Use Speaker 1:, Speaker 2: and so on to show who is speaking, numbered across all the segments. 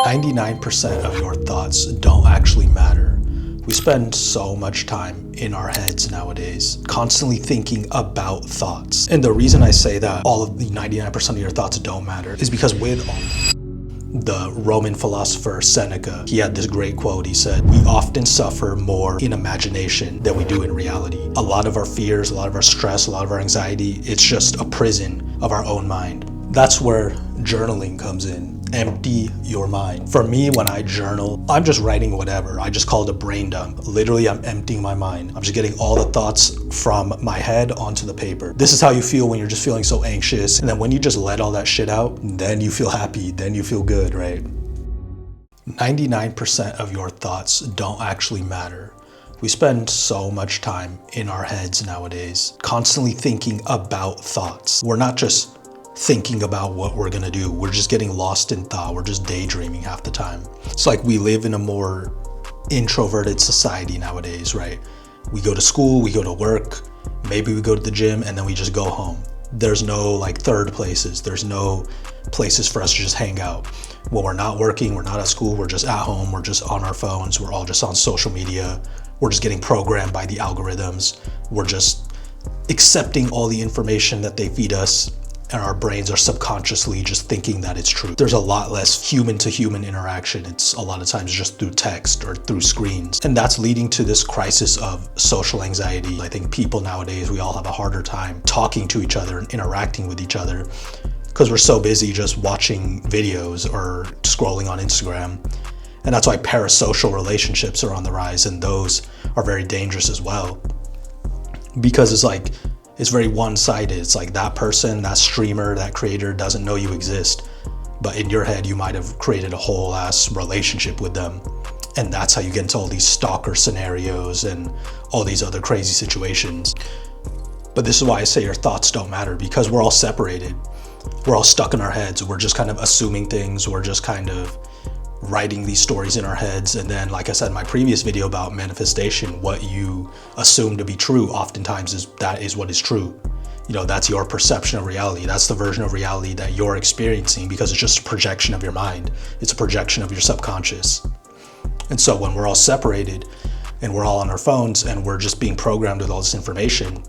Speaker 1: 99% of your thoughts don't actually matter. We spend so much time in our heads nowadays, constantly thinking about thoughts. And the reason I say that all of the 99% of your thoughts don't matter is because with the Roman philosopher Seneca, he had this great quote. He said, "We often suffer more in imagination than we do in reality." A lot of our fears, a lot of our stress, a lot of our anxiety, it's just a prison of our own mind. That's where journaling comes in. Empty your mind. For me, when I journal, I'm just writing whatever. I just call it a brain dump. Literally, I'm emptying my mind. I'm just getting all the thoughts from my head onto the paper. This is how you feel when you're just feeling so anxious. And then when you just let all that shit out, then you feel happy, then you feel good, right? 99% of your thoughts don't actually matter. We spend so much time in our heads nowadays, constantly thinking about thoughts. We're not just thinking about what we're gonna do. We're just getting lost in thought. We're just daydreaming half the time. It's like we live in a more introverted society nowadays, right? We go to school, we go to work, maybe we go to the gym, and then we just go home. There's no like third places. There's no places for us to just hang out. When we're not working, we're not at school, we're just at home, we're just on our phones, we're all just on social media. We're just getting programmed by the algorithms. We're just accepting all the information that they feed us, and our brains are subconsciously just thinking that it's true. There's a lot less human to human interaction. It's a lot of times just through text or through screens. And that's leading to this crisis of social anxiety. I think people nowadays, we all have a harder time talking to each other and interacting with each other because we're so busy just watching videos or scrolling on Instagram. And that's why parasocial relationships are on the rise, and those are very dangerous as well. Because it's very one-sided. It's like that person, that streamer, that creator doesn't know you exist. But in your head, you might have created a whole ass relationship with them. And that's how you get into all these stalker scenarios and all these other crazy situations. But this is why I say your thoughts don't matter, because we're all separated. We're all stuck in our heads. We're just kind of assuming things. We're just kind of writing these stories in our heads. And then, like I said in my previous video about manifestation, what you assume to be true oftentimes is what is true. You know, that's your perception of reality. That's the version of reality that you're experiencing, because it's just a projection of your mind. It's a projection of your subconscious. And so when we're all separated and we're all on our phones and we're just being programmed with all this information,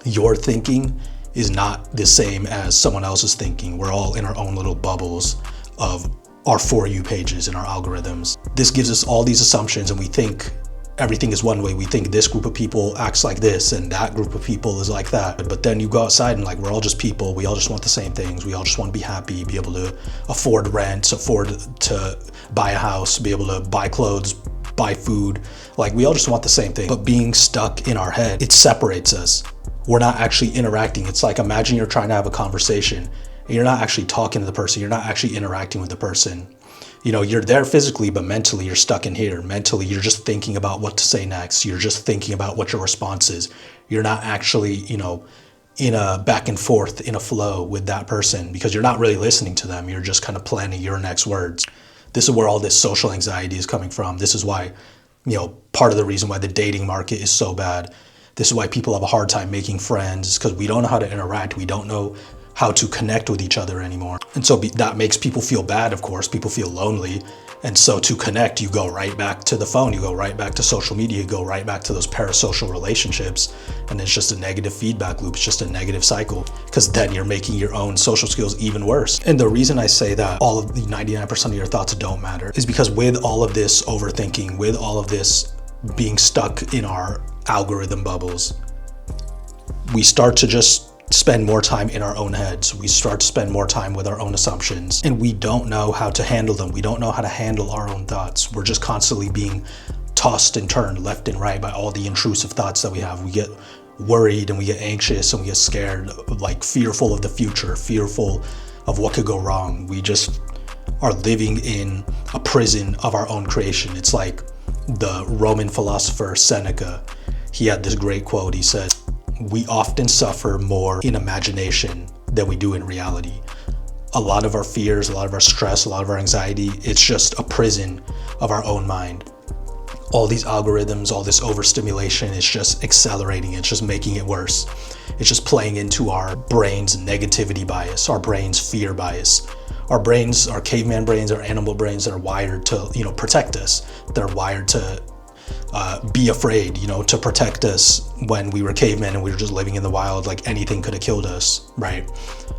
Speaker 1: your thinking is not the same as someone else's thinking. We're all in our own little bubbles of our For You pages and our algorithms. This gives us all these assumptions, and we think everything is one way. We think this group of people acts like this and that group of people is like that. But then you go outside and like, we're all just people. We all just want the same things. We all just want to be happy, be able to afford rent, afford to buy a house, be able to buy clothes, buy food. Like, we all just want the same thing. But being stuck in our head, it separates us. We're not actually interacting. It's like, imagine you're trying to have a conversation. You're not actually talking to the person. You're not actually interacting with the person. You know, you're there physically, but mentally you're stuck in here. Mentally, you're just thinking about what to say next. You're just thinking about what your response is. You're not actually, you know, in a back and forth, in a flow with that person, because you're not really listening to them. You're just kind of planning your next words. This is where all this social anxiety is coming from. This is why, you know, part of the reason why the dating market is so bad. This is why people have a hard time making friends, because we don't know how to interact. We don't know how to connect with each other anymore. And so that makes people feel bad, of course. People feel lonely. And so to connect, you go right back to the phone, you go right back to social media, you go right back to those parasocial relationships. And it's just a negative feedback loop. It's just a negative cycle, because then you're making your own social skills even worse. And the reason I say that all of the 99% of your thoughts don't matter is because with all of this overthinking, with all of this being stuck in our algorithm bubbles, we start to just spend more time in our own heads. We start to spend more time with our own assumptions, and we don't know how to handle them. We don't know how to handle our own thoughts. We're just constantly being tossed and turned left and right by all the intrusive thoughts that we have. We get worried and we get anxious and we get scared, like fearful of the future, fearful of what could go wrong. We just are living in a prison of our own creation. It's like the Roman philosopher Seneca. He had this great quote. He said, "We often suffer more in imagination than we do in reality." A lot of our fears, a lot of our stress, a lot of our anxiety, it's just a prison of our own mind. All these algorithms, all this overstimulation, it's just accelerating. It's just making it worse. It's just playing into our brain's negativity bias, our brain's fear bias, Our brains, our caveman brains, our animal brains are wired to, protect us. They're wired to be afraid, to protect us when we were cavemen and we were just living in the wild. Like anything could have killed us, right?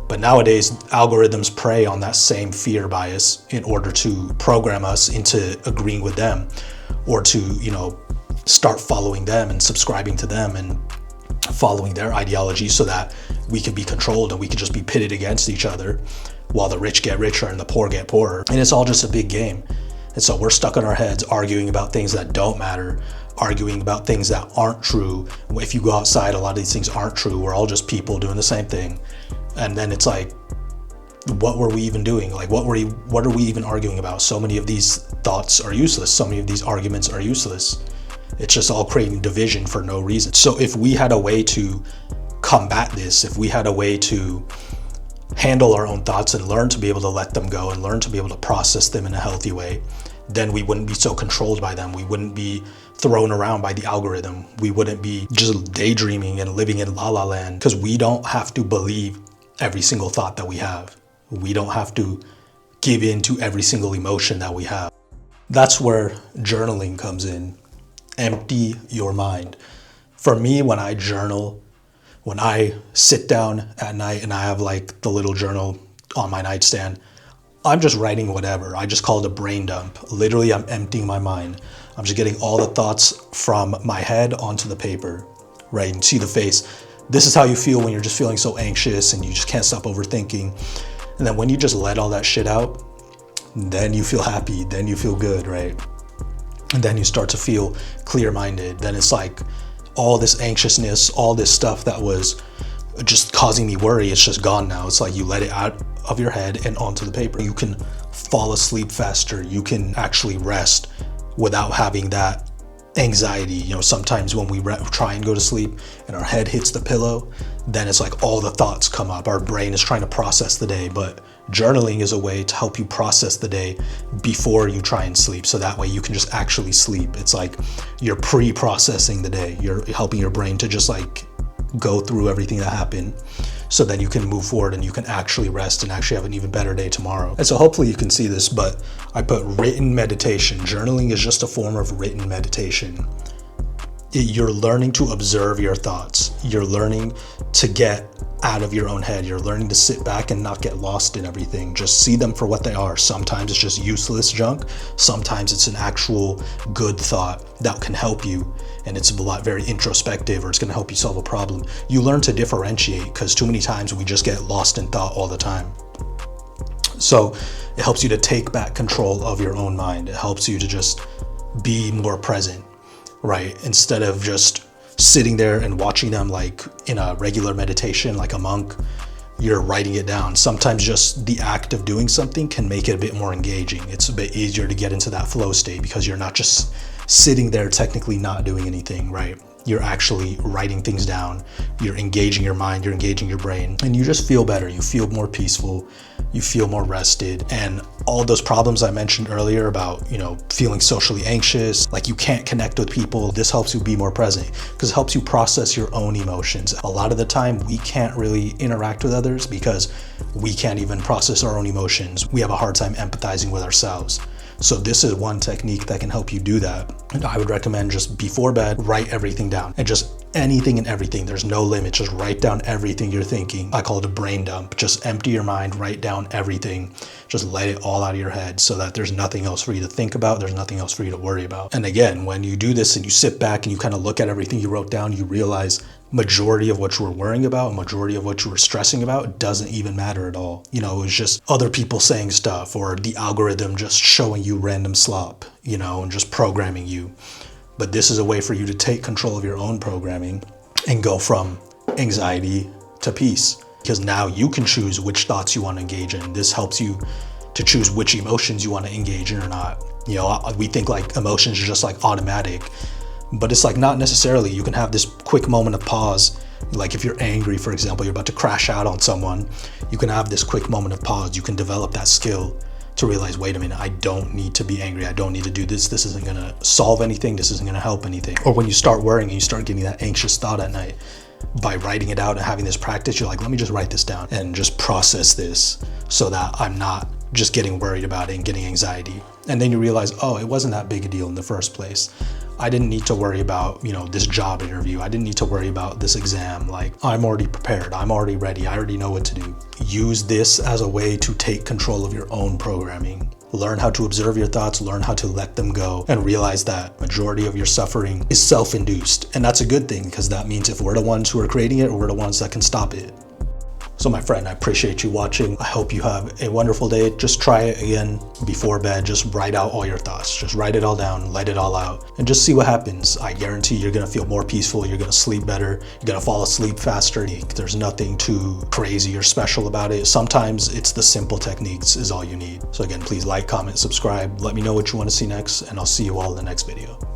Speaker 1: But nowadays, algorithms prey on that same fear bias in order to program us into agreeing with them, or to, start following them and subscribing to them and following their ideology, so that we can be controlled and we can just be pitted against each other while the rich get richer and the poor get poorer. And it's all just a big game. And so we're stuck in our heads arguing about things that don't matter, arguing about things that aren't true. If you go outside, a lot of these things aren't true. We're all just people doing the same thing. And then it's like, what were we even doing? Like, what are we even arguing about? So many of these thoughts are useless. So many of these arguments are useless. It's just all creating division for no reason. So if we had a way to combat this, if we had a way to handle our own thoughts and learn to be able to let them go and learn to be able to process them in a healthy way, then we wouldn't be so controlled by them. We wouldn't be thrown around by the algorithm. We wouldn't be just daydreaming and living in la la land, because we don't have to believe every single thought that we have. We don't have to give in to every single emotion that we have. That's where journaling comes in. Empty your mind. For me, when I journal, when I sit down at night and I have like the little journal on my nightstand, I'm just writing whatever. I just call it a brain dump. Literally, I'm emptying my mind. I'm just getting all the thoughts from my head onto the paper, right? And see the face. This is how you feel when you're just feeling so anxious and you just can't stop overthinking. And then when you just let all that shit out, then you feel happy, then you feel good, right? And then you start to feel clear-minded. Then it's like all this anxiousness, all this stuff that was just causing me worry, it's just gone now. It's like you let it out of your head and onto the paper. You can fall asleep faster. You can actually rest without having that anxiety. Sometimes when we try and go to sleep and our head hits the pillow, then it's like all the thoughts come up. Our brain is trying to process the day, but journaling is a way to help you process the day before you try and sleep. So that way you can just actually sleep. It's like you're pre-processing the day. You're helping your brain to just like go through everything that happened, so then you can move forward and you can actually rest and actually have an even better day tomorrow. And so hopefully you can see this, but I put written meditation. Journaling is just a form of written meditation. You're learning to observe your thoughts. You're learning to get out of your own head. You're learning to sit back and not get lost in everything. Just see them for what they are. Sometimes it's just useless junk. Sometimes it's an actual good thought that can help you, and it's a lot very introspective, or it's going to help you solve a problem. You learn to differentiate, because too many times we just get lost in thought all the time. So it helps you to take back control of your own mind. It helps you to just be more present, right? Instead of just sitting there and watching them like in a regular meditation, like a monk, you're writing it down. Sometimes just the act of doing something can make it a bit more engaging. It's a bit easier to get into that flow state because you're not just sitting there technically not doing anything, right? You're actually writing things down. You're engaging your mind, you're engaging your brain, and you just feel better. You feel more peaceful, you feel more rested. And all those problems I mentioned earlier about, feeling socially anxious, like you can't connect with people, this helps you be more present because it helps you process your own emotions. A lot of the time we can't really interact with others because we can't even process our own emotions. We have a hard time empathizing with ourselves. So this is one technique that can help you do that. And I would recommend just before bed, write everything down, and just anything and everything. There's no limit. Just write down everything you're thinking. I call it a brain dump. Just empty your mind, write down everything. Just let it all out of your head so that there's nothing else for you to think about. There's nothing else for you to worry about. And again, when you do this and you sit back and you kind of look at everything you wrote down, you realize majority of what you were worrying about, majority of what you were stressing about doesn't even matter at all. It was just other people saying stuff, or the algorithm just showing you random slop, and just programming you. But this is a way for you to take control of your own programming and go from anxiety to peace, because now you can choose which thoughts you want to engage in. This helps you to choose which emotions you want to engage in or not. We think like emotions are just like automatic, but it's like not necessarily. You can have this quick moment of pause. Like if you're angry, for example, you're about to crash out on someone, you can have this quick moment of pause. You can develop that skill to realize, wait a minute, I don't need to be angry. I don't need to do this. This isn't gonna solve anything. This isn't gonna help anything. Or when you start worrying and you start getting that anxious thought at night, by writing it out and having this practice, you're like, let me just write this down and just process this so that I'm not just getting worried about it and getting anxiety. And then you realize, oh, it wasn't that big a deal in the first place. I didn't need to worry about, this job interview. I didn't need to worry about this exam. Like, I'm already prepared. I'm already ready. I already know what to do. Use this as a way to take control of your own programming. Learn how to observe your thoughts, learn how to let them go, and realize that majority of your suffering is self-induced. And that's a good thing, because that means if we're the ones who are creating it, we're the ones that can stop it. So my friend, I appreciate you watching. I hope you have a wonderful day. Just try it again before bed. Just write out all your thoughts. Just write it all down, let it all out, and just see what happens. I guarantee you're gonna feel more peaceful. You're gonna sleep better. You're gonna fall asleep faster. There's nothing too crazy or special about it. Sometimes it's the simple techniques is all you need. So again, please like, comment, subscribe. Let me know what you want to see next, and I'll see you all in the next video.